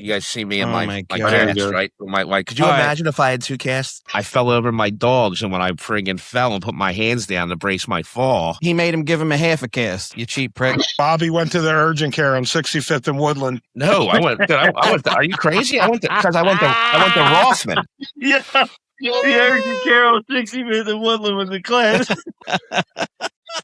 You guys see me in Oh my my cast, God. right? Could you All right. imagine if I had two casts? I fell over my dogs, and when I friggin' fell and put my hands down to brace my fall, He made him give him a half a cast. You cheap prick. Bobby went to the urgent care on 65th and Woodland. no, I went. I went. Are you crazy? I went because I went to Rossman. Yeah. The urgent care on 65th and Woodland was the class.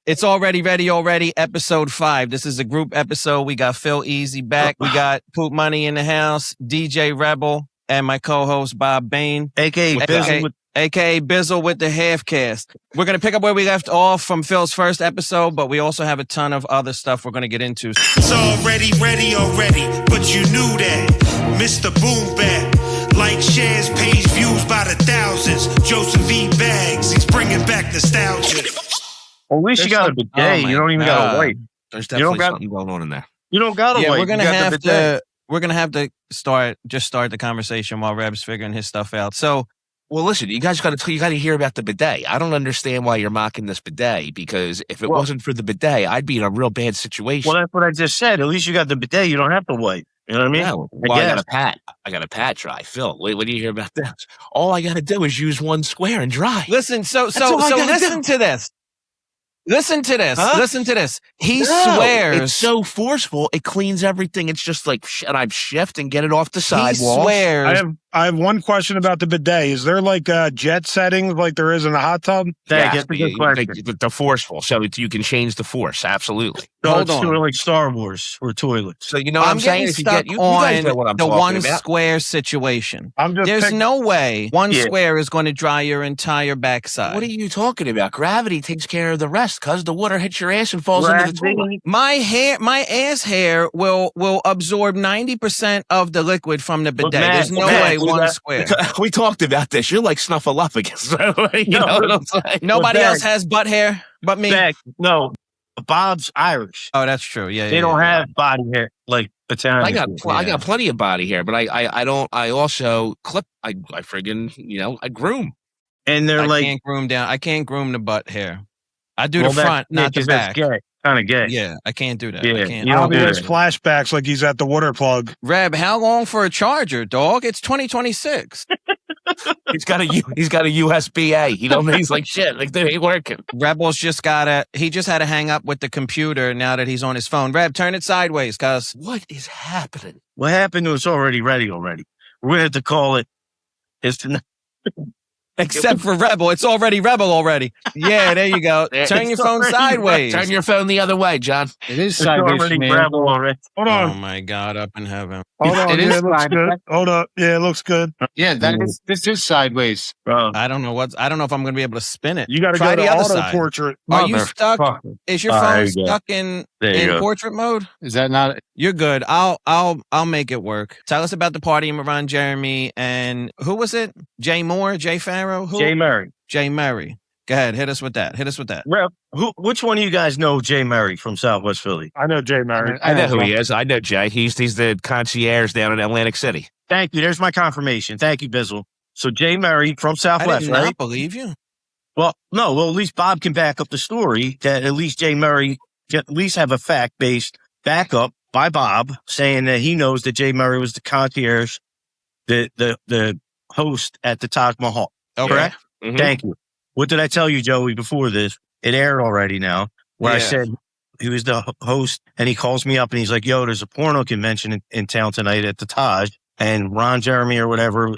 It's already ready already. Episode 5. This is a group episode. We got Phil Easy back. We got Poop Money in the house, DJ Rebel, and my co-host Bob Bain, AKA Bizzle. AKA Bizzle with the half cast. We're going to pick up where we left off from Phil's first episode, but we also have a ton of other stuff we're going to get into. It's already ready, but you knew that. Mr. Boom Bap, like shares, page views by the thousands. Joseph E. Bags, he's bringing back nostalgia. Well, at least you got a bidet. Oh you don't even got a wipe. There's definitely something going on in there. You don't got a Yeah, wipe. we're gonna You got the have bidet. to. We're gonna have to start the conversation while Reb's figuring his stuff out. So, Well, listen, you guys got to hear about the bidet. I don't understand why you're mocking this bidet, because if it wasn't for the bidet, I'd be in a real bad situation. Well, that's what I just said. At least you got the bidet. You don't have to wipe. You know what I mean? No, well, I got a pat dry. Phil, wait, what do you hear about this? All I got to do is use one square and dry. listen. So all I gotta listen to this. Listen to this. Huh? Listen to this. He No, swears. it's so forceful. It cleans everything. It's just like, and I shift and get it off the He sidewall. swears. I have one question about the bidet. Is there like jet settings like there is in the hot tub? That's Yes, a good question. the forceful, so you can change the force. Absolutely. So Hold it's on. sort of like Star Wars or toilets. So you know what I'm saying? getting If you stuck get, you guys know what on I'm the talking one about. square situation. I'm just There's pick- no way one Yeah. square is going to dry your entire backside. What are you talking about? Gravity takes care of the rest, cuz the water hits your ass and falls into the toilet. My ass hair will absorb 90% of the liquid from the bidet. Matt, There's no Matt, way we one got- square. We talked about this. You're like Snuffleupagus. You know what I'm saying? Nobody Well, else has butt hair but me. Back, no, Bob's Irish. Oh, that's true. Yeah, They don't have body hair like Italian. I got people. I got plenty of body hair, but I don't. I also clip. I friggin' I groom. And they're I like, can't groom down. I can't groom the butt hair. I do well, the front, not the back. Gay. Kind of gay. Yeah, I can't do that. Yeah, I can't. you don't Bobby do has it. flashbacks like he's at the water plug. Reb, how long for a charger, dog? It's 2026. He's got a USB-A. He's like shit. Like they ain't working. Rebel's just he just had to hang up with the computer now that he's on his phone. Reb, turn it sideways, cuz. What is happening? What happened was already ready already. We're going to have to call it. Except for Rebel. It's already Rebel already. Yeah, there you go. Turn your It's phone already sideways. Turn your phone the other way, John. It is It's sideways already for me. gravel already. Hold Oh on. my God, up in heaven. Hold on. It Yeah, is it looks sideways. good. Hold up. Yeah, it looks good. Yeah, this is sideways. Bro. I don't know if I'm going to be able to spin it. You got to Try go the to other auto side. portrait. Are you stuck? Motherfucker. Is your There phone you go. stuck in There you go. portrait mode? Is that not? You're good. I'll make it work. Tell us about the party in Ron Jeremy and who was it? Jay Moore, Jay Farrow, who? Jay Murray. Jay Murray. Go ahead, hit us with that. Rep, which one of you guys know Jay Murray from Southwest Philly? I know Jay Murray. I know who he is. I know Jay. He's the concierge down in Atlantic City. Thank you. There's my confirmation. Thank you, Bizzle. So Jay Murray from I Southwest, did right? not believe you. Well, no. Well, at least Bob can back up the story that at least Jay Murray can at least have a fact-based backup by Bob saying that he knows that Jay Murray was the concierge, the host at the Taj Mahal. Okay. Correct? Mhm. Thank you. What did I tell you, Joey, before this? It aired already now, where I Yeah. said he was the host, and he calls me up and he's like, yo, there's a porno convention in town tonight at the Taj, and Ron Jeremy or whatever,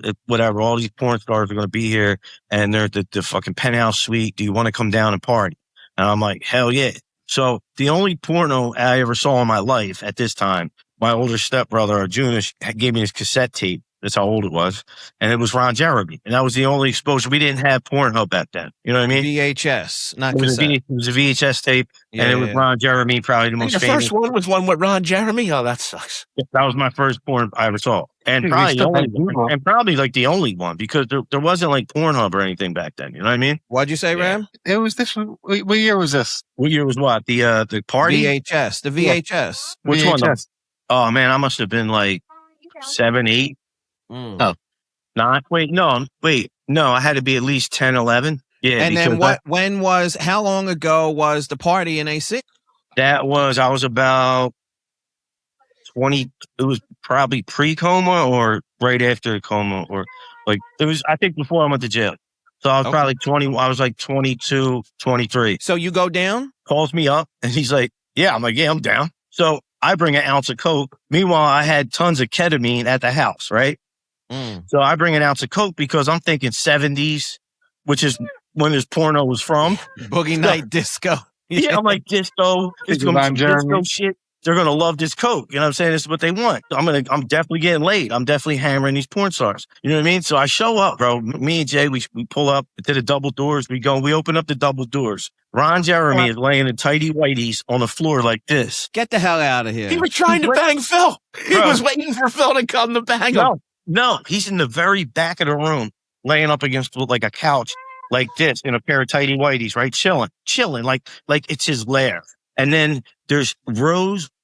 all these porn stars are going to be here, and they're at the fucking penthouse suite. Do you want to come down and party? And I'm like, hell yeah. So the only porno I ever saw in my life at this time, my older stepbrother, Arjuna, gave me his cassette tape. That's how old it was. And it was Ron Jeremy. And that was the only exposure. We didn't have Pornhub back then. You know what I mean? VHS, not It was, cassette. it was a VHS tape. Yeah, and it was yeah. Ron Jeremy, probably the And most the famous. first one was one with Ron Jeremy. Oh, that sucks. That was my first porn I ever saw. And Dude, we probably, still had Google. like the only one because there wasn't like Pornhub or anything back then. You know what I mean? What'd you say, Yeah. Ram? It was this one. What year was this? What year was what? The party? VHS, the VHS. Which one? VHS. Oh, man, I must have been like 7, 8. Mm. Oh. 9. No, I had to be at least 10, 11. Yeah. And then because how long ago was the party in AC? I was about 20. It was probably pre-coma or right after the coma, or like it was, I think before I went to jail. So I was probably 20, I was like 22, 23. So you go down? Calls me up and he's like, yeah. I'm like, yeah, I'm down. So I bring an ounce of coke. Meanwhile, I had tons of ketamine at the house, right? So I bring an ounce of coke because I'm thinking 70s, which is when this porno was from. Boogie Night Disco. Yeah, I'm like, disco. It's gonna be disco shit. They're gonna love this coke. You know what I'm saying? This is what they want. I'm definitely getting laid. I'm definitely hammering these porn stars. You know what I mean? So I show up, bro. Me and Jay, we pull up to the double doors. We open up the double doors. Ron Jeremy is laying in tighty whities on the floor like this. Get the hell out of here. He was trying to bang Phil. He was waiting for Phil to come to bang him. No, he's in the very back of the room, laying up against like a couch, like this, in a pair of tighty whities, right? Chilling, like it's his lair. And then there's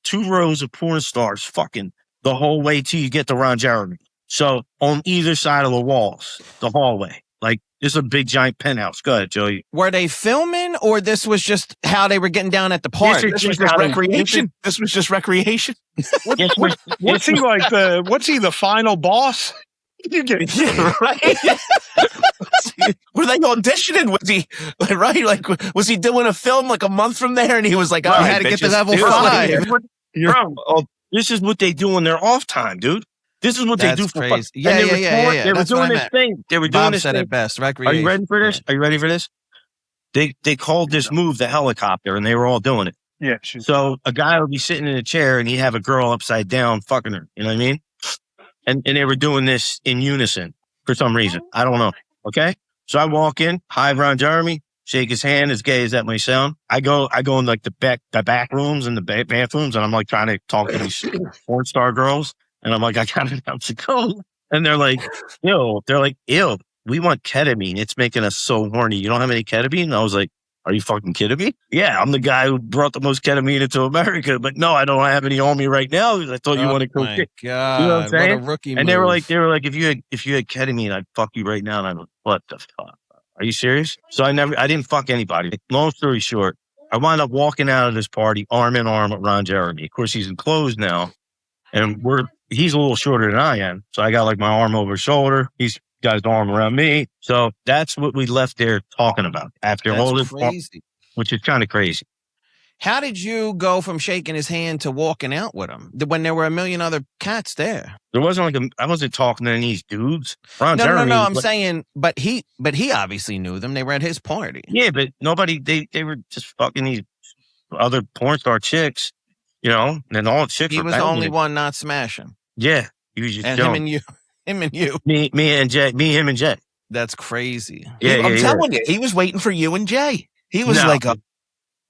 two rows of porn stars fucking the whole way till you get to Ron Jeremy. So on either side of the walls, the hallway, like this is a big giant penthouse. Go ahead, Joey. Were they filming, or this was just how they were getting down at the party? This was just recreation. This was just recreation. What's he like? What's he, the final boss? Right? Were they auditioning? Was he right? Like, was he doing a film like a month from there? And he was like, "I had to get to level 5." Bro, this is what they do in their off time, dude. This is what they do for fun. Yeah. They were doing this thing. They were doing this said thing. it best. Are you ready for this? Are you ready for this? They called this move the helicopter, and they were all doing it. Yeah. So a guy would be sitting in a chair, and he'd have a girl upside down fucking her. You know what I mean? And they were doing this in unison for some reason. I don't know. Okay. So I walk in, hi, Ron Jeremy, shake his hand, as gay as that may sound. I go in like the back rooms and the bathrooms, and I'm like trying to talk to these porn star girls. And I'm like, I got an ounce of coke. And they're like, ew, we want ketamine. It's making us so horny. You don't have any ketamine? And I was like, are you fucking kidding me? Yeah, I'm the guy who brought the most ketamine into America, but no, I don't have any on me right now because I thought you wanted coke. My God, you know what I'm saying? What a rookie and move. they were like, if you had ketamine, I'd fuck you right now. And I'm like, what the fuck? Are you serious? So I didn't fuck anybody. Long story short, I wound up walking out of this party arm in arm with Ron Jeremy. Of course, he's in clothes now, and he's a little shorter than I am. So I got like my arm over his shoulder. He's got his arm around me. So that's what we left there talking about after all this, which is kind of crazy. How did you go from shaking his hand to walking out with him when there were a million other cats there? There wasn't I wasn't talking to any of these dudes. No. I'm saying, but he obviously knew them. They were at his party. Yeah, but nobody. They were just fucking these other porn star chicks, you know. And all the chicks. He was the only one not smashing. Yeah, he was just him and you. Me and Jay. Me, him, and Jay. That's crazy. Yeah, I'm telling you, he was waiting for you and Jay. He was like a.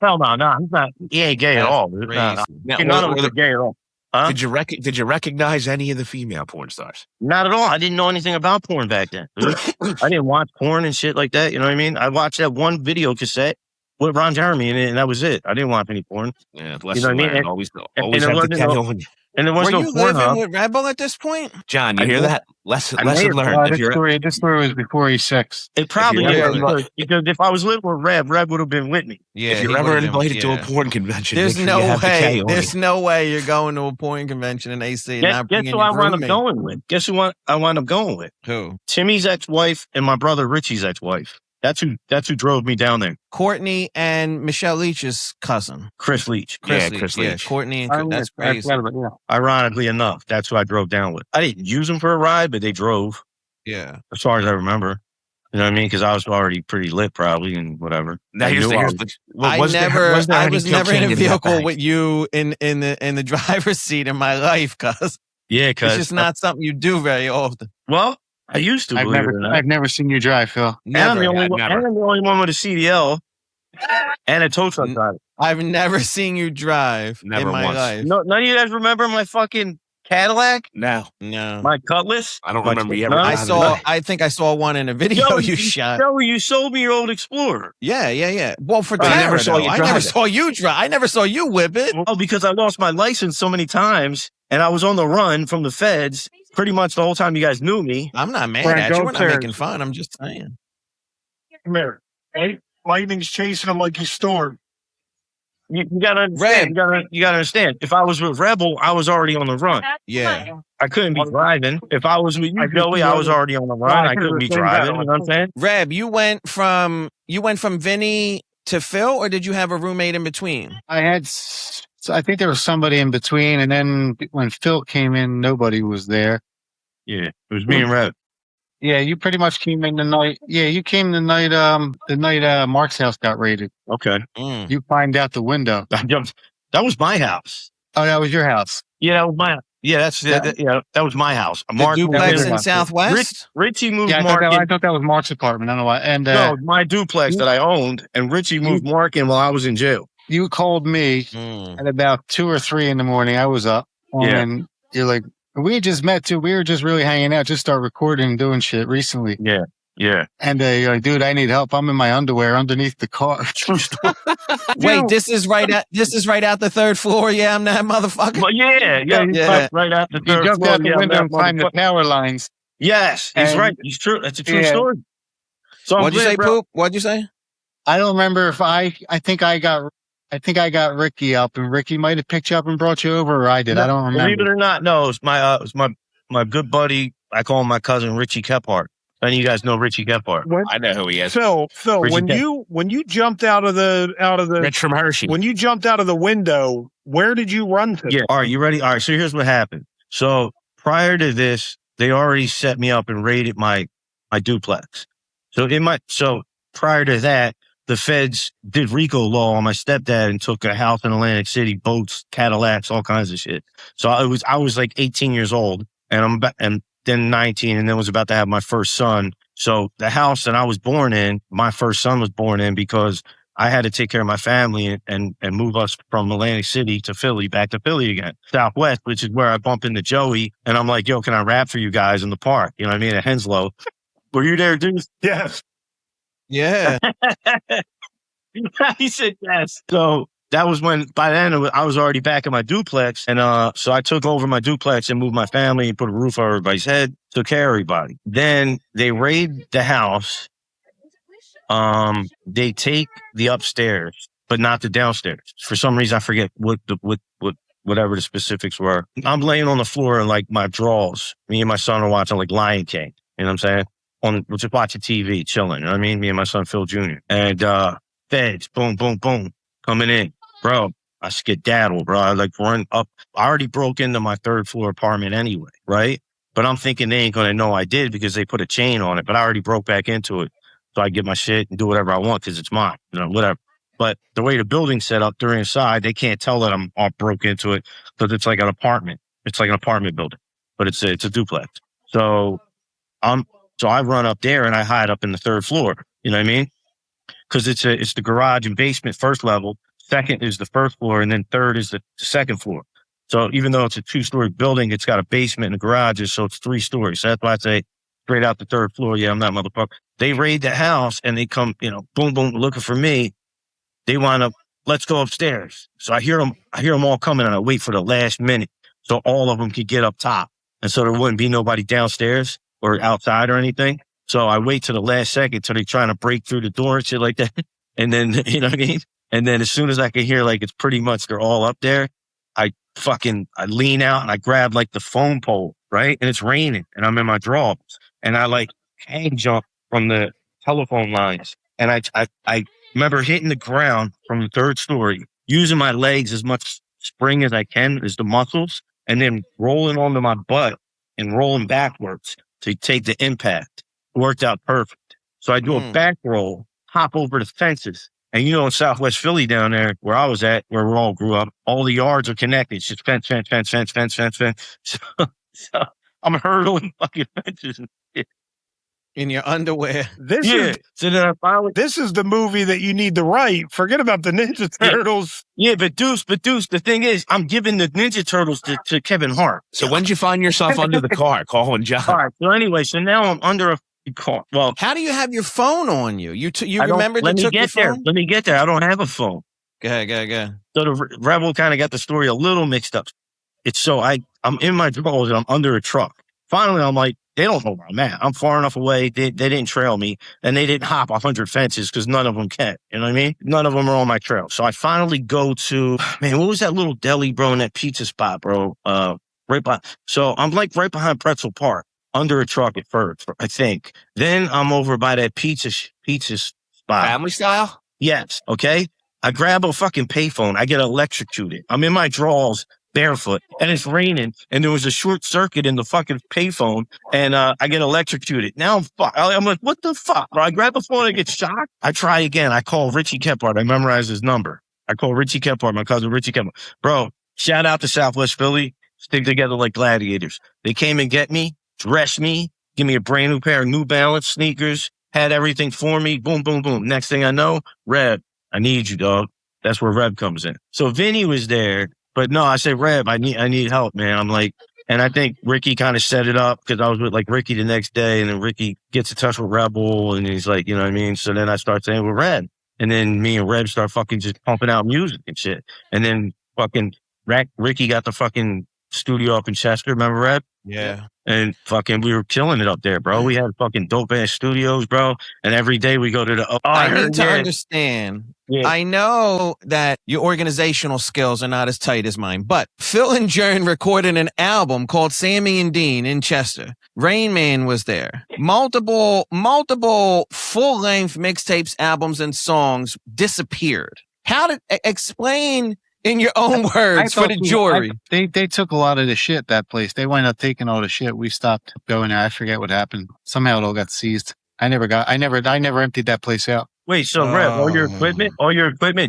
Hell no, he's not. He ain't gay at all. None of them are gay at all. Huh? Did you recognize any of the female porn stars? Not at all. I didn't know anything about porn back then. I didn't watch porn and shit like that. You know what I mean? I watched that one video cassette with Ron Jeremy in it, and that was it. I didn't watch any porn. Yeah, you know what I mean? And, always and have the kettle on you. And there was Were no you porn living with Rebel at this point? John, you hear that? Lesson learned. This story was before he's 6. It probably is, because if I was living with Reb would have been with me. Yeah, if you're ever invited to a porn convention, there's no way. There's no way you're going to a porn convention in AC. Guess who I wound up going with? Guess who I wound up going with? Who? Timmy's ex-wife and my brother Richie's ex-wife. That's who drove me down there. Courtney and Michelle Leach's cousin. Chris Leach. Chris Leach. Yeah, Courtney and that's crazy. Ironically enough, that's who I drove down with. I didn't use them for a ride, but they drove. Yeah. As far as I remember. You know what I mean? Because I was already pretty lit probably and whatever. Now I was never in a vehicle with you in the driver's seat in my life, cuz. Yeah, it's just not something you do very often. Well, I used to. I've never seen you drive, Phil. I'm the only one with a CDL and a tow truck driver. I've never seen you drive in my life. No, none of you guys remember my fucking Cadillac? No. My Cutlass? I don't remember you ever. I think I saw one in a video you shot. No, you sold me your old Explorer. Yeah. Well, for Tara, I never saw you drive. I never saw you drive. I never saw you whip it. Oh, because I lost my license so many times and I was on the run from the feds pretty much the whole time you guys knew me. I'm not mad at you. We're not making fun. I'm just saying. Come here. Hey, lightning's chasing him like he's Storm. you gotta understand. You gotta understand. If I was with Rebel, I was already on the run. Yeah. I couldn't be driving. If I was with you, Joey, I was already on the run. I couldn't be driving. You know what I'm saying? Reb, you went from Vinny to Phil, or did you have a roommate in between? I think there was somebody in between, and then when Phil came in, nobody was there. Yeah, it was me and Reb. Yeah, you pretty much came in the night. Yeah, you came the night Mark's house got raided. Okay. You climbed out the window. That was my house. Oh, that was your house. Yeah, that was my. Yeah, that was my house. The duplex in Southwest. Richie moved Yeah, Mark. I thought that was Mark's apartment. I don't know why. And no, my duplex that I owned, and Richie moved Mark in while I was in jail. You called me at about 2 or 3 in the morning. I was up, and you're like, we had just met too. We were just really hanging out, just start recording and doing shit recently. Yeah. Yeah. And you're like, dude, I need help. I'm in my underwear underneath the car. True story. Wait, this is right out the third floor. Yeah, I'm that motherfucker. Well, yeah. Right out the third floor. You jumped out the window and climbed the power lines. Yes, he's right. He's true. That's a true story. So what'd you say, Poop? What'd you say? I don't remember if I think I got Ricky up, and Ricky might have picked you up and brought you over, or I did. I don't remember. Believe it or not, no, it was my good buddy. I call him my cousin Richie Kephart. Any of you guys know Richie Kephart? I know who he is. Phil, when you jumped out of the Rich from Hershey. When you jumped out of the window, where did you run to? Yeah. All right, you ready? All right. So here's what happened. So prior to this, they already set me up and raided my duplex. So prior to that, the feds did RICO law on my stepdad and took a house in Atlantic City, boats, Cadillacs, all kinds of shit. So I was like 18 years old, and then 19, and then was about to have my first son. So the house that I was born in, my first son was born in because I had to take care of my family and move us from Atlantic City to Philly, back to Philly again. Southwest, which is where I bump into Joey, and I'm like, yo, can I rap for you guys in the park? You know what I mean? At Henslow. Were you there, Deuce? Yes. Yeah. He said yes. So that was when, by then, I was already back in my duplex. And so I took over my duplex and moved my family and put a roof over everybody's head, took care of everybody. Then they raid the house. They take the upstairs, but not the downstairs. For some reason, I forget whatever the specifics were. I'm laying on the floor in like my drawers. Me and my son are watching like Lion King. You know what I'm saying? We're just watching TV, chilling. You know what I mean? Me and my son Phil Jr. And feds, boom, boom, boom, coming in. Bro, I skedaddle, bro. I like run up. I already broke into my third floor apartment anyway, right? But I'm thinking they ain't going to know I did because they put a chain on it. But I already broke back into it. So I get my shit and do whatever I want because it's mine, you know, whatever. But the way the building's set up, they're inside. They can't tell that I'm all broke into it because it's like an apartment. It's like an apartment building, but it's a duplex. So I run up there and I hide up in the third floor. You know what I mean? Because it's the garage and basement, first level. Second is the first floor, and then third is the second floor. So even though it's a 2-story building, it's got a basement and a garage, so it's 3 stories. So that's why I say straight out the third floor. Yeah, I'm that motherfucker. They raid the house and they come, you know, boom, boom, looking for me. They wind up, let's go upstairs. So I hear them all coming, and I wait for the last minute so all of them could get up top, and so there wouldn't be nobody downstairs or outside or anything. So I wait to the last second till they're trying to break through the door and shit like that. And then, you know what I mean? And then as soon as I can hear like it's pretty much they're all up there, I lean out and I grab like the phone pole, right? And it's raining and I'm in my drawers and I like hang jump from the telephone lines. And I remember hitting the ground from the third story, using my legs as much spring as I can, as the muscles, and then rolling onto my butt and rolling backwards to take the impact. It worked out perfect. So I do a back roll, hop over the fences. And you know, in Southwest Philly down there where I was at, where we all grew up, all the yards are connected. It's just fence. So I'm hurdling fucking fences and shit. In your underwear. This is the movie that you need to write. Forget about the Ninja Turtles. Yeah, but Deuce, the thing is, I'm giving the Ninja Turtles to Kevin Hart. So when did you find yourself under the car calling John? All right. So anyway, now I'm under a car. Well, how do you have your phone on you? You remember to took your phone? Let me get there. I don't have a phone. Go ahead. So the Rebel kind of got the story a little mixed up. It's so I'm in my drawers and I'm under a truck. finally, I'm like, they don't know where I'm at. I'm far enough away. They didn't trail me, and they didn't hop 100 fences because none of them can. You know what I mean? None of them are on my trail. So I finally go to, man, what was that little deli, bro, in that pizza spot, bro? Right by. So I'm like right behind Pretzel Park, under a truck at first, I think. Then I'm over by that pizza spot. Family style? Yes. Okay. I grab a fucking payphone. I get electrocuted. I'm in my drawers, barefoot, and it's raining, and there was a short circuit in the fucking payphone, and I get electrocuted. Now I'm like, what the fuck, bro? I grab the phone, I get shocked. I try again. I call Richie Kephart. I memorize his number. I call Richie Kephart, my cousin Richie Kephart. Bro, shout out to Southwest Philly. Stick together like gladiators. They came and get me, dressed me, give me a brand new pair of New Balance sneakers, had everything for me. Boom, boom, boom. Next thing I know, Reb, I need you, dog. That's where Reb comes in. So Vinny was there. But no, I said, Reb, I need help, man. I'm like, and I think Ricky kind of set it up because I was with like Ricky the next day, and then Ricky gets in touch with Rebel, and he's like, you know what I mean? So then I start saying, well, Reb. And then me and Reb start fucking just pumping out music and shit. And then fucking Ricky got the fucking studio up in Chester, remember Reb? Yeah. And fucking, we were killing it up there, bro. We had fucking dope ass studios, bro. And every day we go to the. I need to understand. Yeah. I know that your organizational skills are not as tight as mine, but Phil and Jern recorded an album called Sammy and Dean in Chester. Rain Man was there. Multiple full-length mixtapes, albums, and songs disappeared. How did explain? In your own words for the jury. They took a lot of the shit, that place. They wound up taking all the shit. We stopped going there. I forget what happened. Somehow it all got seized. I never emptied that place out. Wait, so Reb, all your equipment,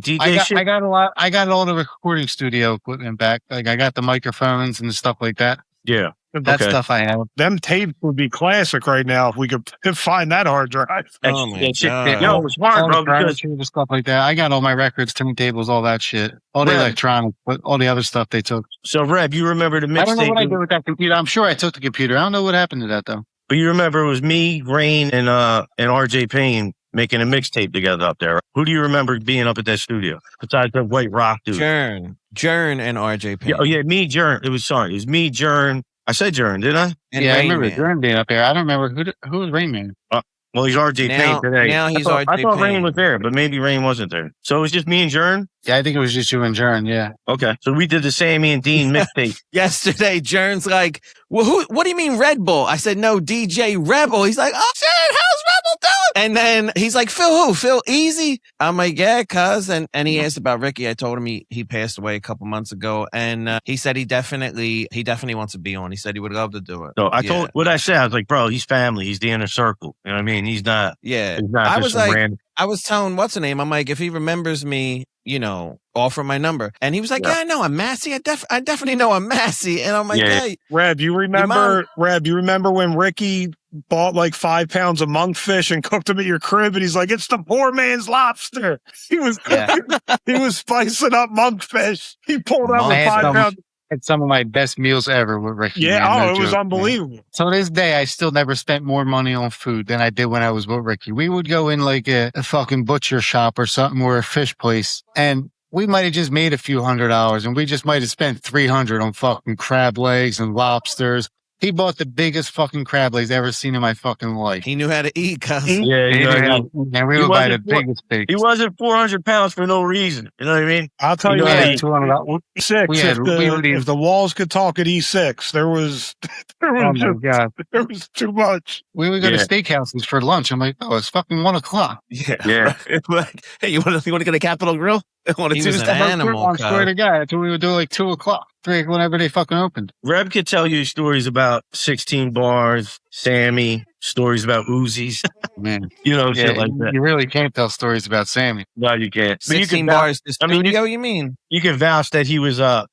DJ shit? I got all the recording studio equipment back. Like I got the microphones and stuff like that. Yeah. That stuff I have. Them tapes would be classic right now if we could find that hard drive. Oh my God. No, it was hard, bro. Because stuff like that. I got all my records, turntables, all that shit. All the electronics, but all the other stuff they took. So, Reb, you remember the mixtape? I don't know what I did with that computer. I'm sure I took the computer. I don't know what happened to that though. But you remember it was me, Rain, and RJ Payne making a mixtape together up there. Who do you remember being up at that studio besides the White Rock dude? Jern and RJ Payne. Yeah, me, Jern. It was me, Jern. I said Jern, didn't I? And I remember Jern being up there. I don't remember who was Rain Man. Well, he's RJ Payne today. Now he's RJ Payne. I thought Rain was there, but maybe Rain wasn't there. So it was just me and Jern? Yeah, I think it was just you and Jern, yeah. Okay. So we did the Sammy and Dean mixtape. Yesterday, Jern's like, well, what do you mean Red Bull? I said, no, DJ Rebel. He's like, oh shit, how's Rebel doing? And then he's like, Phil who? Phil Easy? I'm like, yeah, cuz. And he asked about Ricky. I told him he passed away a couple months ago. And he said he definitely wants to be on. He said he would love to do it. So I told what I said. I was like, bro, he's family. He's the inner circle. You know what I mean? He's not. Yeah. He's not I was telling what's her name. I'm like, if he remembers me, offer my number. And he was like, yeah, I know I'm Massi. I definitely know I'm Massi. And I'm like, hey. Reb, you remember when Ricky bought like 5 pounds of monkfish and cooked them at your crib? And he's like, it's the poor man's lobster. He was spicing up monkfish. He pulled out the 5 pounds. Had some of my best meals ever with Ricky. Yeah, it was unbelievable. So this day, I still never spent more money on food than I did when I was with Ricky. We would go in like a fucking butcher shop or something, or a fish place, and we might have just made a few $100s, and we just might have spent $300 on fucking crab legs and lobsters. He bought the biggest fucking crab legs I've ever seen in my fucking life. He knew how to eat, cuz. Yeah, we would buy the biggest steaks. He wasn't 400 pounds for no reason. You know what I mean? I'll tell you what, E6, if the walls could talk at E6, there was too much. We would go to steakhouses for lunch. I'm like, it's fucking 1:00. Yeah. Like, hey, you want to go to Capitol Grill? He was an animal. I swear to God, that's what we would do, like 2:00, 3:00, whenever they fucking opened. Reb could tell you stories about 16 bars, Sammy, stories about Uzis. Man, shit like that. You really can't tell stories about Sammy. No, you can't. 16 bars. The studio, you mean? You can vouch that he was the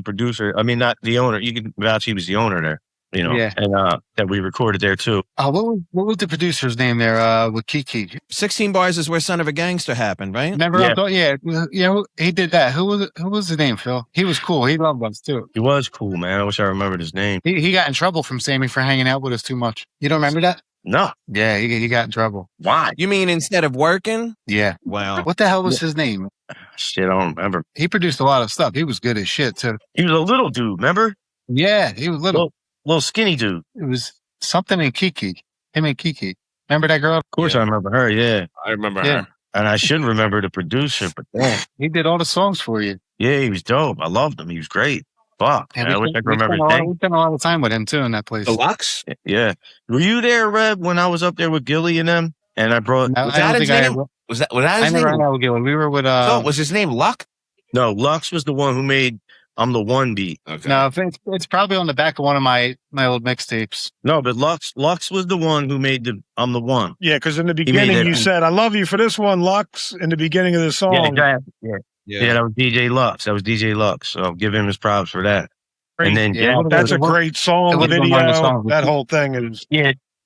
producer. I mean, not the owner. You can vouch he was the owner there. And that we recorded there too. What was the producer's name there? With Kiki. 16 Bars is where Son of a Gangster happened, right? Remember? He did that. Who was his name, Phil? He was cool. He loved us too. He was cool, man. I wish I remembered his name. He got in trouble from Sammy for hanging out with us too much. You don't remember that? No. Yeah, he got in trouble. Why? You mean instead of working? Yeah. Wow. What the hell was his name? Shit, I don't remember. He produced a lot of stuff. He was good as shit too. He was a little dude, remember? Yeah, he was little. little skinny dude. It was something in Kiki. Him and Kiki. Remember that girl? Of course, I remember her. Yeah, I remember her. and I should remember the producer, but damn, He did all the songs for you. yeah, he was dope. I loved him. He was great. Fuck, And I wish I could remember his we name. spent a lot of time with him too in that place. Deluxe? Yeah, were you there, Reb, when I was up there with Gilly and them? And I brought Was that his name? Was that I his never name? hung out with Gilly. We were with Was his name Luck? no, Lux was the one who made "I'm the One" beat. Okay. No, it's probably on the back of one of my old mixtapes. No, but Lux was the one who made the "I'm the One." Yeah, because in the beginning you said, "I love you for this one, Lux." In the beginning of the song, Yeah, exactly. Yeah, that was DJ Lux. That was DJ Lux. So give him his props for that. And then Jack, that's a great song video. That whole thing is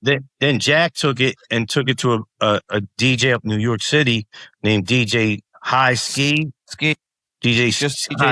Then Jack took it to a DJ up in New York City named DJ High Ski. DJ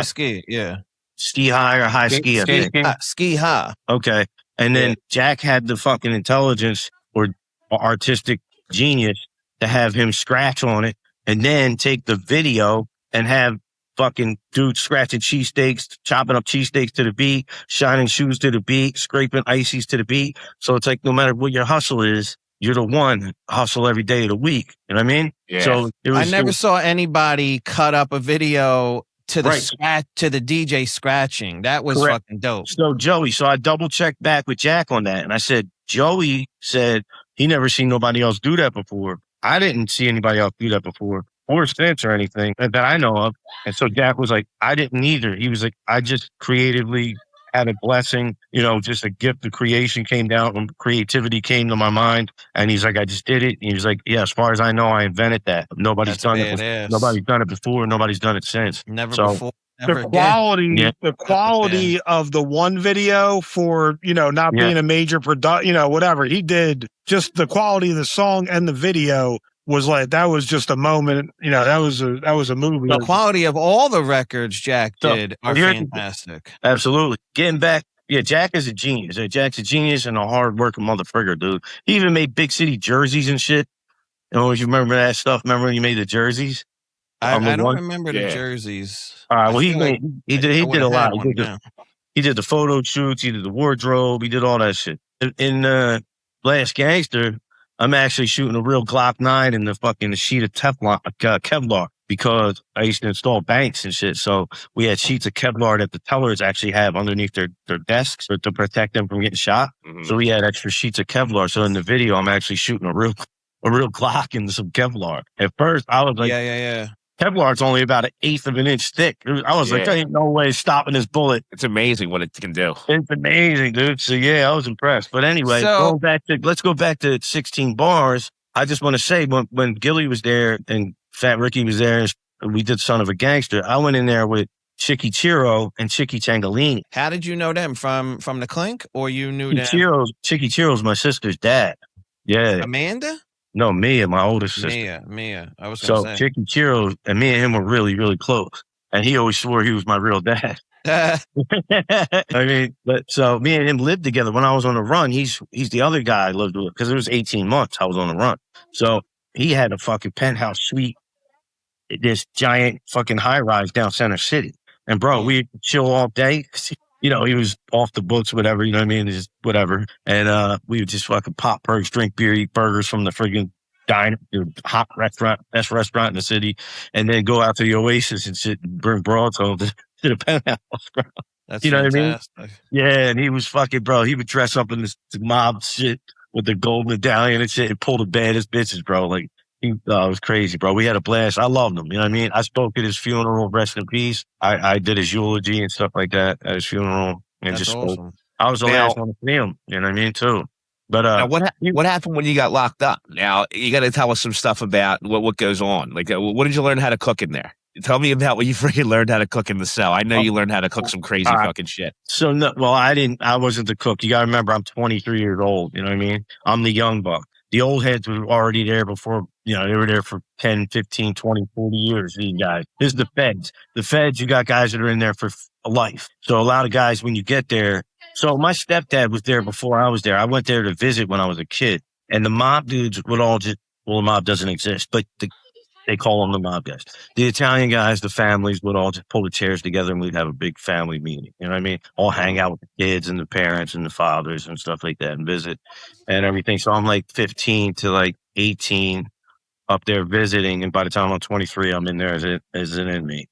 Ski, yeah. Ski High or High Ski, I think. Ski High. Okay. And then Jack had the fucking intelligence or artistic genius to have him scratch on it and then take the video and have fucking dudes scratching cheesesteaks, chopping up cheesesteaks to the beat, shining shoes to the beat, scraping ices to the beat. So it's like no matter what your hustle is, you're the one hustle every day of the week. You know what I mean? Yeah. So I never saw anybody cut up a video to the Right. to the DJ scratching. That was Correct. fucking dope. So Joey, I double checked back with Jack on that, and I said Joey said he never seen nobody else do that before. I didn't see anybody else do that before or since or anything that I know of. And so Jack was like, I didn't either. He was like, I just creatively had a blessing, just a gift of creation came down when creativity came to my mind. And he's like, I just did it. And he was like, yeah, as far as I know, I invented that. Nobody's done it. Nobody's done it before. Nobody's done it since. Never before. The quality of the one video for, not being a major production, whatever he did, just the quality of the song and the video was like, that was just a moment, that was a movie. The quality of all the records Jack did are fantastic. Absolutely. Getting back. Yeah, Jack is a genius. Jack's a genius and a hard-working motherfucker, dude. He even made big city jerseys and shit. You remember that stuff? Remember when he made the jerseys? I don't remember the jerseys. All right, well, he did a lot. He did the photo shoots. He did the wardrobe. He did all that shit. In Last Gangster, I'm actually shooting a real Glock 9 in the fucking sheet of Kevlar because I used to install banks and shit. So we had sheets of Kevlar that the tellers actually have underneath their desks to protect them from getting shot. Mm-hmm. So we had extra sheets of Kevlar. So in the video, I'm actually shooting a real Glock into some Kevlar. At first, I was like, yeah. Kevlar's only about 1/8 of an inch thick. I was like, there ain't no way stopping this bullet. It's amazing what it can do. It's amazing, dude. So yeah, I was impressed. But anyway, let's go back to 16 bars. I just want to say when Gilly was there and Fat Ricky was there, and we did Son of a Gangster, I went in there with Chicky Chiro and Chicky Changalini. How did you know them? From the Clink, or you knew them? Chicky Chiro's my sister's dad. Yeah. Amanda? No, Mia, my oldest sister. Mia. I was going to say. Chicky Chiro and me and him were really, really close. And he always swore he was my real dad. I mean, so me and him lived together. When I was on the run, he's the other guy I lived with because it was 18 months I was on the run. So he had a fucking penthouse suite, this giant fucking high rise down Center City. And bro, we'd chill all day. He was off the books, whatever, you know what I mean? Just whatever. And we would just fucking pop perks, drink beer, eat burgers from the friggin' diner, hot restaurant, best restaurant in the city, and then go out to the Oasis and sit and bring broads home to the penthouse, bro. That's you know fantastic. What I mean? Yeah, and he was fucking, bro, he would dress up in this mob shit with the gold medallion and shit and pull the baddest bitches, bro. Like, it was crazy, bro. We had a blast. I loved him. You know what I mean? I spoke at his funeral, rest in peace. I did his eulogy and stuff like that at his funeral. And That's just awesome. spoke. I was the last one to see him. You know what I mean, too. But now what happened when you got locked up? Now, you got to tell us some stuff about what goes on. Like, what did you learn how to cook in there? Tell me about what you freaking learned how to cook in the cell. I know you learned how to cook some crazy fucking shit. So, no, well, I wasn't the cook. You got to remember, I'm 23 years old. You know what I mean? I'm the young buck. The old heads were already there before, they were there for 10, 15, 20, 40 years, these guys. This is the feds. The feds, you got guys that are in there for life. So a lot of guys, when you get there, so my stepdad was there before I was there. I went there to visit when I was a kid. And the mob dudes would all the mob doesn't exist. But They call them the mob guys. The Italian guys, the families would all just pull the chairs together and we'd have a big family meeting. You know what I mean? All hang out with the kids and the parents and the fathers and stuff like that and visit and everything. So I'm like 15 to like 18 up there visiting. And by the time I'm 23, I'm in there as an inmate.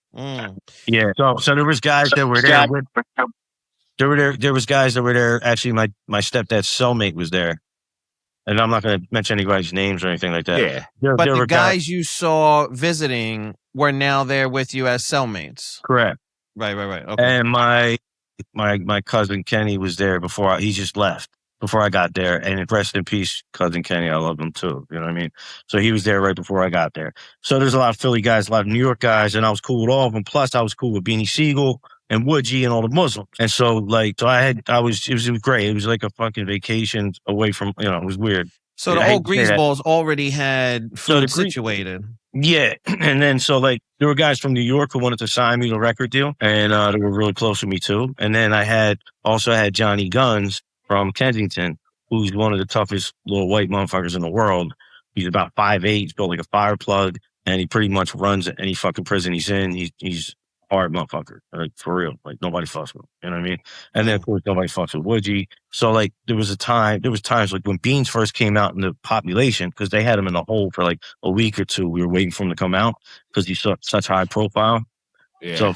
Yeah. So there was guys that were there. There was guys that were there. Actually, my stepdad's cellmate was there. And I'm not going to mention anybody's names or anything like that. Yeah. But the guys you saw visiting were now there with you as cellmates. Correct. Right. Okay. And my cousin Kenny was there he just left before I got there. And rest in peace, cousin Kenny. I love him too. You know what I mean? So he was there right before I got there. So there's a lot of Philly guys, a lot of New York guys, and I was cool with all of them. Plus, I was cool with Beanie Siegel and Woodgie and all the Muslims. And so it was great. It was like a fucking vacation away from, it was weird. So the whole Greaseballs already had food situated. Yeah. And then there were guys from New York who wanted to sign me the record deal, and they were really close to me too. And then I also had Johnny Guns from Kensington, who's one of the toughest little white motherfuckers in the world. He's about 5'8", he's built like a fire plug, and he pretty much runs any fucking prison he's in. He's hard motherfucker, like for real. Like nobody fucks with him. You know what I mean? And then of course nobody fucks with Woodgie. So there was times like when Beans first came out in the population, because they had him in the hole for like a week or two. We were waiting for him to come out because he's such high profile. Yeah. So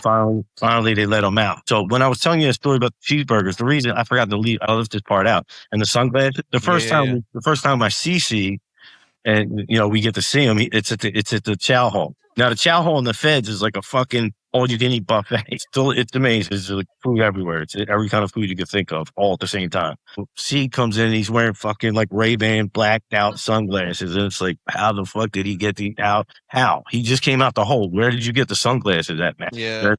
finally they let him out. So when I was telling you a story about the cheeseburgers, the reason I forgot to I left this part out. And the sunglasses, the first time I see and we get to see him, it's at the chow hall. Now the chow hall in the Feds is like a fucking all-you-can-eat buffet. It's amazing. It's like food everywhere. It's every kind of food you could think of, all at the same time. C comes in, he's wearing fucking like Ray-Ban blacked out sunglasses, and it's like, how the fuck did he get these out? How? He just came out the hole. Where did you get the sunglasses at, man? Yeah.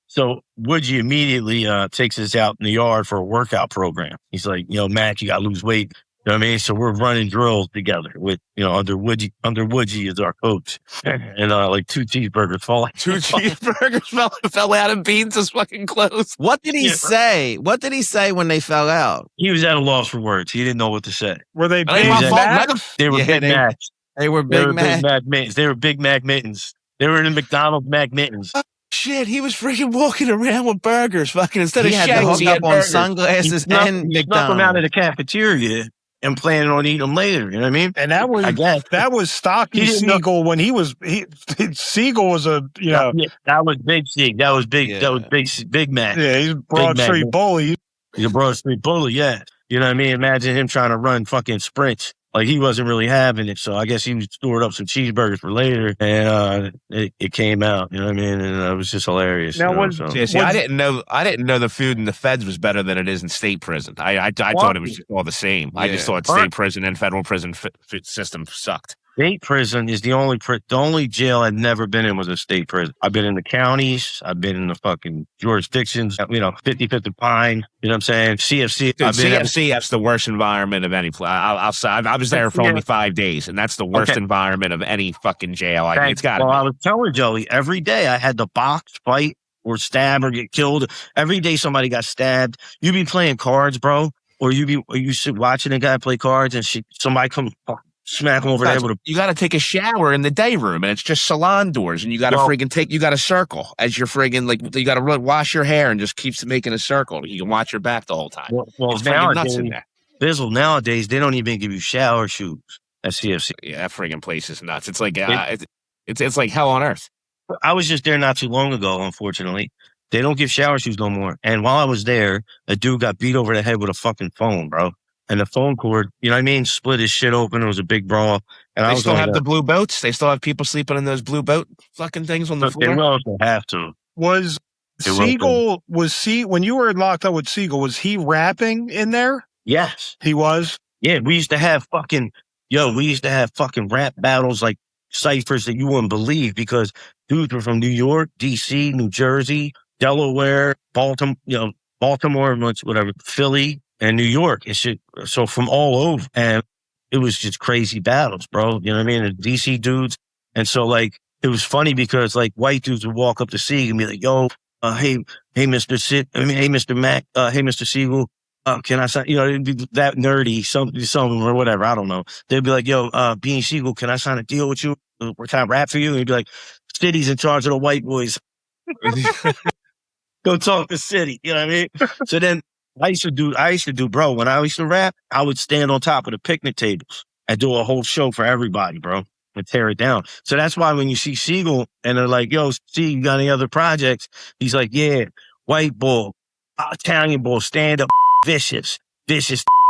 So Woodgie immediately takes us out in the yard for a workout program. He's like, Mac, you got to lose weight. You know what I mean? So we're running drills together with, under Woodgie is our coach. And like 2 cheeseburgers fall out. 2 cheeseburgers fell out of Beans' fucking clothes. What did he say? What did he say when they fell out? He was at a loss for words. He didn't know what to say. Were they Big Macs? They were Big Macs. They were Big Mac mittens. They were Big Mac mittens. They were in the McDonald's Mac mittens. Shit, he was freaking walking around with burgers, fucking instead of shakes, he had on sunglasses and McDonald's. He snuck them out of the cafeteria and planning on eating them later. You know what I mean? And that was Stocky Siegel when Siegel was a, Yeah, that was Big Sieg. That was Big. Yeah. That was Big Mac. Yeah, he's a Broad Street bully. He's a Broad Street bully. Yeah, you know what I mean? Imagine him trying to run fucking sprints. Like he wasn't really having it, so I guess he stored up some cheeseburgers for later, and it came out. You know what I mean? And it was just hilarious. Now, I didn't know the food in the Feds was better than it is in state prison. I thought it was just all the same. Yeah. I just thought state prison and federal prison system sucked. State prison is the only jail I've never been in was a state prison. I've been in the counties. I've been in the fucking jurisdictions, 50-50 Pine, you know what I'm saying? CFC. Dude, CFC's the worst environment of any place. I was there for only 5 days, and that's the worst environment of any fucking jail. It's got to be. I was telling Joey, every day I had to box, fight, or stab, or get killed. Every day somebody got stabbed. You be playing cards, bro, or you sit watching a guy play cards, and somebody come smack him over the head with a... You got to take a shower in the day room, and it's just salon doors, and you got to you got to circle as you're friggin' you got to wash your hair and just keeps making a circle. You can watch your back the whole time. Well nowadays they don't even give you shower shoes at CFC. Yeah, that friggin' place is nuts. It's like it's like hell on earth. I was just there not too long ago. Unfortunately, they don't give shower shoes no more. And while I was there, a dude got beat over the head with a fucking phone, bro. And the phone cord, you know what I mean, split his shit open. It was a big brawl. And they still have the blue boats. They still have people sleeping in those blue boat fucking things on the floor. They will also have to. Was Siegel, when you were locked up with Siegel, was he rapping in there? Yes. He was? Yeah, we used to have fucking rap battles, like ciphers that you wouldn't believe, because dudes were from New York, DC, New Jersey, Delaware, Baltimore, whatever, Philly, and New York and shit. So from all over. And it was just crazy battles, bro. You know what I mean? And DC dudes. And so it was funny because white dudes would walk up to Sieg and be like, yo, hey, Mr. Mac, hey, Mr. Siegel, can I sign, it'd be that nerdy, something or whatever. I don't know. They'd be like, yo, Bean Siegel, can I sign a deal with you? can I rap for you? And he'd be like, City's in charge of the white boys. Go talk to City. You know what I mean? So then I used to do, bro, when I used to rap, I would stand on top of the picnic tables and do a whole show for everybody, bro, and tear it down. So that's why when you see Siegel and they're like, yo, see, you got any other projects? He's like, yeah, white bull, Italian bull, stand up, vicious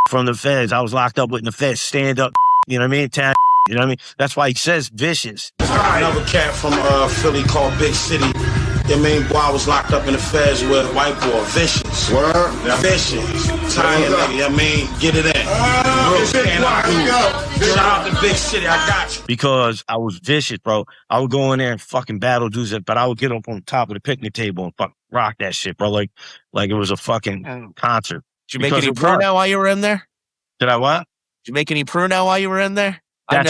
from the feds. I was locked up with the feds, stand up, you know what I mean? Italian, you know what I mean? That's why he says vicious. Another cat from Philly called Big City. Your main boy was locked up in the feds with white boy, vicious. What? Vicious. Italian nigga, I mean, get it in. Shout out to Big City, I got you. Because I was vicious, bro. I would go in there and fucking battle dudes, but I would get up on top of the picnic table and fucking rock that shit, bro. Like it was a fucking concert. Did you make any Pruno while you were in there? Did I what? Did you make any Pruno while you were in there? I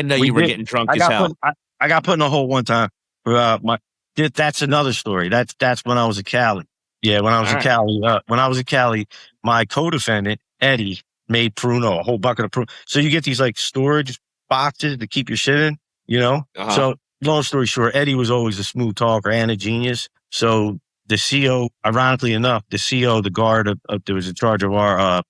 know you were getting drunk as hell. I got put in a hole one time. That's another story. That's when I was at Cali. Yeah, when I was at Cali, my co-defendant, Eddie, made Pruno, a whole bucket of Pruno. So you get these like storage boxes to keep your shit in, you know? Uh-huh. So long story short, Eddie was always a smooth talker and a genius. So the CO, ironically enough, the guard that was in charge of our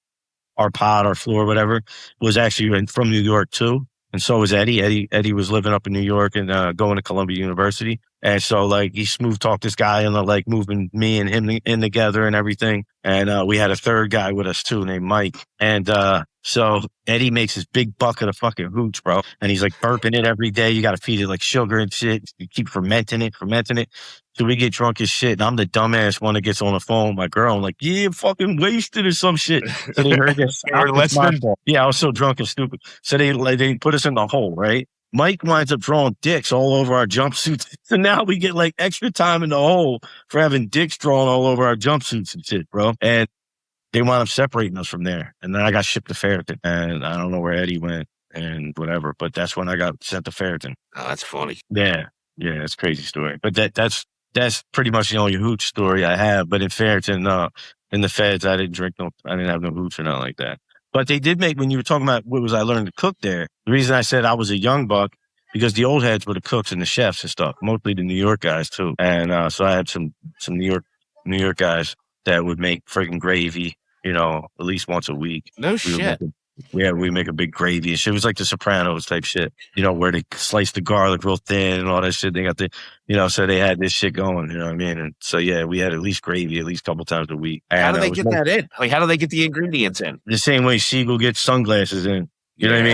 pod, our floor, whatever, was actually from New York too. And so was Eddie. Eddie was living up in New York and going to Columbia University. And so, like, he smooth talked this guy and like moving me and him in together and everything. And we had a third guy with us too named Mike. And so Eddie makes this big bucket of fucking hooch, bro. And he's like burping it every day. You got to feed it like sugar and shit. You keep fermenting it. So we get drunk as shit. And I'm the dumbass one that gets on the phone with my girl. I'm like, yeah, fucking wasted or some shit. So they heard this. Yeah, I was so drunk and stupid. So they put us in the hole, right? Mike winds up drawing dicks all over our jumpsuits. So now we get like extra time in the hole for having dicks drawn all over our jumpsuits and shit, bro. And they wound up separating us from there. And then I got shipped to Ferriton. And I don't know where Eddie went and whatever, but that's when I got sent to Ferriton. Oh, that's funny. Yeah, that's a crazy story. But that's pretty much the only hooch story I have. But in Ferriton, in the feds, I didn't have no hooch or nothing like that. But they did make, when you were talking about what was I learning to cook there, the reason I said I was a young buck, because the old heads were the cooks and the chefs and stuff, mostly the New York guys too. And so I had some New York guys that would make friggin' gravy, you know, at least once a week. No shit. We make a big gravy and shit. It was like the Sopranos type shit, you know, where they slice the garlic real thin and all that shit. They got so they had this shit going, you know what I mean? And so, yeah, we had at least gravy at least a couple times a week. How do they get that in? Like, how do they get the ingredients in? The same way Siegel gets sunglasses in, you know what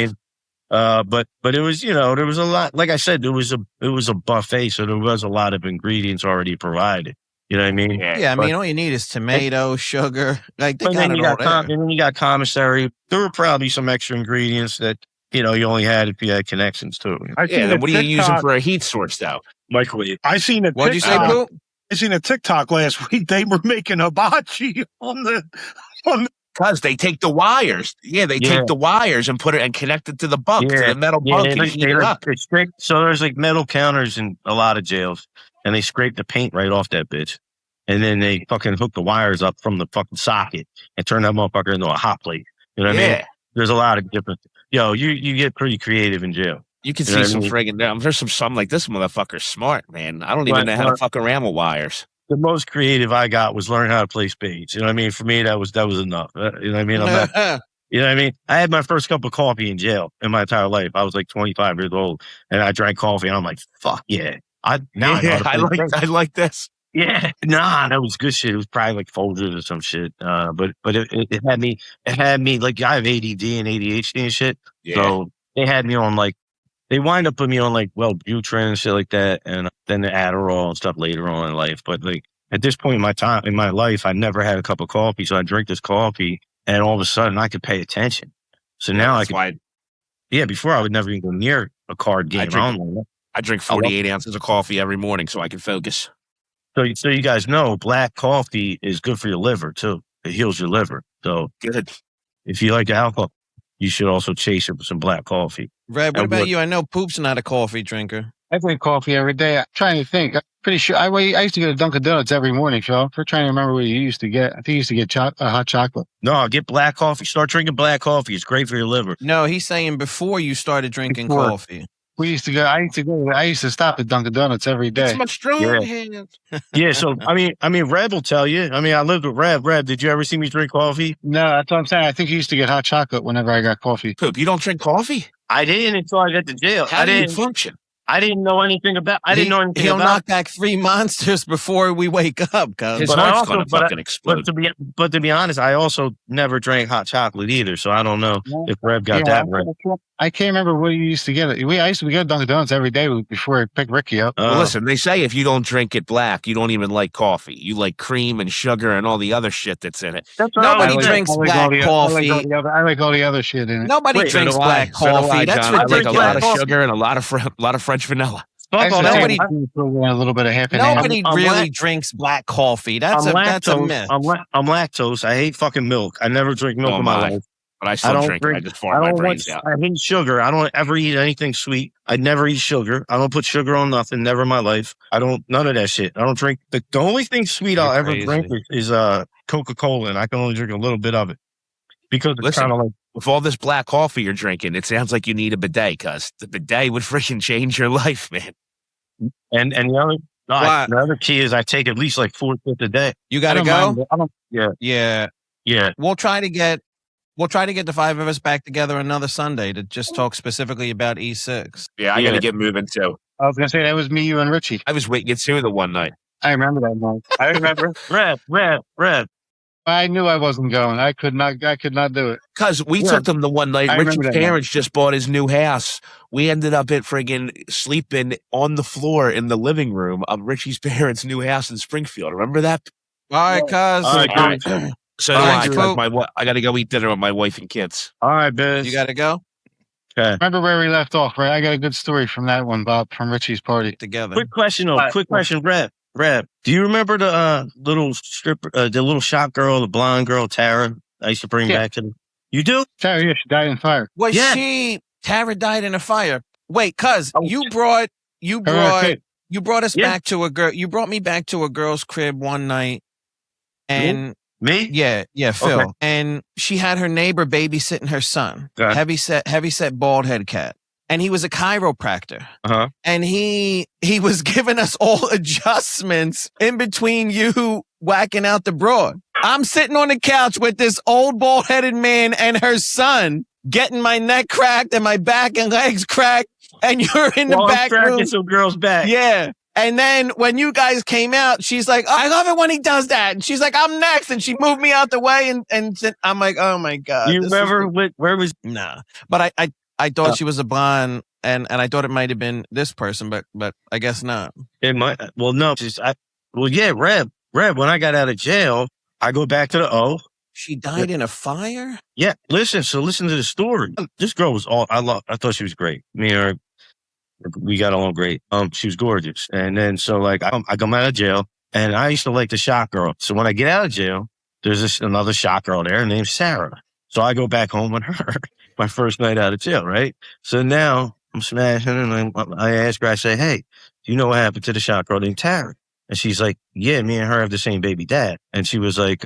I mean? But it was, you know, there was a lot, like I said, it was a buffet. So there was a lot of ingredients already provided. You know what I mean? Yeah, I mean, all you need is tomato, sugar. Like, they got it all there. And then you got commissary. There were probably some extra ingredients that, you know, you only had if you had connections to. Then what are you using for a heat source, though? Microwave. What'd you say, Pooh? I seen a TikTok last week. They were making hibachi on the. Because they take the wires. Yeah, they take the wires and put it and connect it to the bunk, to the metal bunk, and heat it up. So there's like metal counters in a lot of jails. And they scrape the paint right off that bitch. And then they fucking hook the wires up from the fucking socket and turn that motherfucker into a hot plate. You know what I mean? There's a lot of different. You get pretty creative in jail. You can see some friggin' there's some like, this motherfucker's smart, man. I don't even know how to fuck around with wires. The most creative I got was learning how to play spades. You know what I mean? For me, that was enough. You know what I mean? You know what I mean? I had my first cup of coffee in jail in my entire life. I was like 25 years old and I drank coffee and I'm like, fuck yeah. I like this. Yeah, that was good shit. It was probably like Folgers or some shit. But it had me like, I have ADD and ADHD and shit. Yeah. So they had me on they wind up putting me on Wellbutrin and shit like that, and then the Adderall and stuff later on in life. But like at this point in my life, I never had a cup of coffee, so I drink this coffee, and all of a sudden I could pay attention. So now before I would never even go near a card game. I drink 48 ounces of coffee every morning so I can focus. So you guys know black coffee is good for your liver too. It heals your liver. So good. If you like alcohol, you should also chase it with some black coffee. Red, what about you? I know Poop's not a coffee drinker. I drink coffee every day. I'm trying to think. I'm pretty sure I used to go to Dunkin' Donuts every morning, Phil. We're trying to remember what you used to get. I think you used to get hot chocolate. No, get black coffee. Start drinking black coffee. It's great for your liver. No, he's saying before you started drinking coffee. We used to go. I used to stop at Dunkin' Donuts every day. It's my strong hands. Yeah. So I mean, Reb will tell you. I mean, I lived with Reb. Reb, did you ever see me drink coffee? No, that's what I'm saying. I think he used to get hot chocolate whenever I got coffee. Poop, you don't drink coffee? I didn't until I got to jail. How do you function? I didn't know anything about. He'll knock back 3 monsters before we wake up, cuz. His heart's gonna fucking explode. But to be honest, I also never drank hot chocolate either, so I don't know if Reb got that right. I can't remember what you used to get. I used to go to Dunkin' Donuts every day before I picked Ricky up. Well, listen, they say if you don't drink it black, you don't even like coffee. You like cream and sugar and all the other shit that's in it. Nobody drinks black coffee. I like all the other shit in it. Nobody drinks black coffee. That's ridiculous. I drink a lot of sugar and a lot of French vanilla. Nobody a little bit of half and Nobody really drinks black coffee. That's a myth. I'm lactose. I hate fucking milk. I never drink milk in my life. But I still drink it. I just farm my brains out. I hate sugar. I don't ever eat anything sweet. I never eat sugar. I don't put sugar on nothing. Never in my life. None of that shit. I don't drink. The only thing sweet I'll ever drink is Coca-Cola, and I can only drink a little bit of it. Because it's kind of like, with all this black coffee you're drinking, it sounds like you need a bidet, cuz the bidet would freaking change your life, man. And the other key is I take at least like 4 sips a day. You gotta go? Yeah. We'll try to get the 5 of us back together another Sunday to just talk specifically about E6. Yeah, I gotta get moving too. I was gonna say that was me, you, and Richie. I was waiting to see the one night. I remember that night. I remember. Reb. I knew I wasn't going. I could not do it. Cause we took them the one night. Richie's parents just bought his new house. We ended up at friggin' sleeping on the floor in the living room of Richie's parents' new house in Springfield. Remember that? All right, cuz. So I got to go eat dinner with my wife and kids. All right, Biz. You got to go? Okay. Remember where we left off, right? I got a good story from that one, Bob, from Richie's party. Together. Quick question, Reb. Do you remember the little stripper, the little shop girl, the blonde girl, Tara? I used to bring back to them. You do? Tara, yeah, she died in fire. Tara died in a fire. Wait, cuz you brought us back to a girl. You brought me back to a girl's crib one night, and me? Yeah, Phil. Okay. And she had her neighbor babysitting her son. Okay. Heavyset bald head cat. And he was a chiropractor. Uh-huh. And he was giving us all adjustments in between you whacking out the broad. I'm sitting on the couch with this old bald-headed man and her son getting my neck cracked and my back and legs cracked. And you're in the back room. Some girl's back. Yeah. And then when you guys came out, she's like, I love it when he does that. And she's like, I'm next. And she moved me out the way. And I'm like, oh my God. You remember where was? Nah. But I thought she was a blonde and I thought it might have been this person, but I guess not. It might. Well, no. Reb, when I got out of jail, I go back to the O. She died in a fire? Yeah. Listen to the story. This girl was I thought she was great. Me and her, we got along great. She was gorgeous. And then, so like, I come out of jail and I used to like the shot girl. So when I get out of jail, there's another shot girl there named Sarah. So I go back home with her, my first night out of jail, right? So now I'm smashing and I ask her, I say, hey, do you know what happened to the shot girl named Tara? And she's like, yeah, me and her have the same baby dad. And she was like,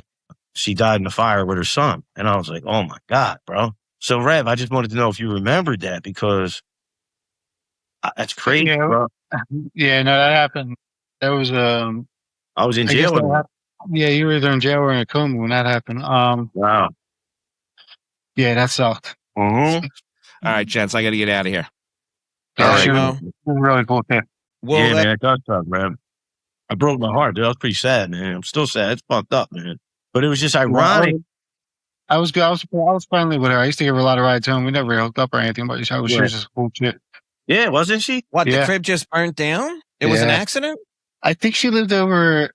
she died in the fire with her son. And I was like, oh my God, bro. So Rev, I just wanted to know if you remembered that because that's crazy, bro. Yeah, no, that happened. That was, I was in jail. Yeah, you were either in jail or in a coma when that happened. Wow. Yeah, that sucked. Mm-hmm. All right, gents, I got to get out of here. Yeah, she was really cool too. Well, yeah, man, that does suck, man. I broke my heart, dude. I was pretty sad, man. I'm still sad. It's fucked up, man. But it was just ironic. I was good. I was friendly with her. I used to give her a lot of rides home. We never hooked up or anything, but she was just cool shit. Yeah, wasn't she? What, the crib just burnt down? It was an accident? I think she lived over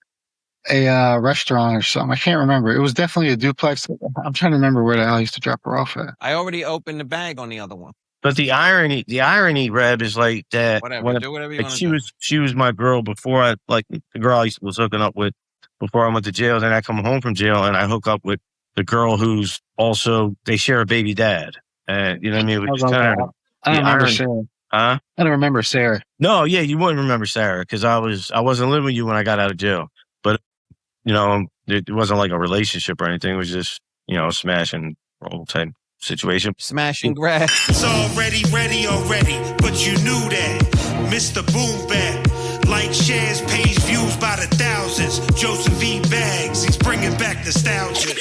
a restaurant or something. I can't remember. It was definitely a duplex. I'm trying to remember where the hell I used to drop her off at. I already opened the bag on the other one. But the irony, Reb, is like that. Whatever. Do whatever you want to do. She was my girl before the girl I was hooking up with before I went to jail. Then I come home from jail and I hook up with the girl who's also, they share a baby dad. And you know what I mean? Which is kind of, I don't remember Sarah. Huh? I don't remember Sarah. No, yeah, you wouldn't remember Sarah because I wasn't living with you when I got out of jail. But you know, it wasn't like a relationship or anything. It was just, you know, smash and roll type situation. Smash and grab. It's already, but you knew that. Mr. Boom Bap, like shares, page views by the thousands. Joseph E. Bags, he's bringing back nostalgia.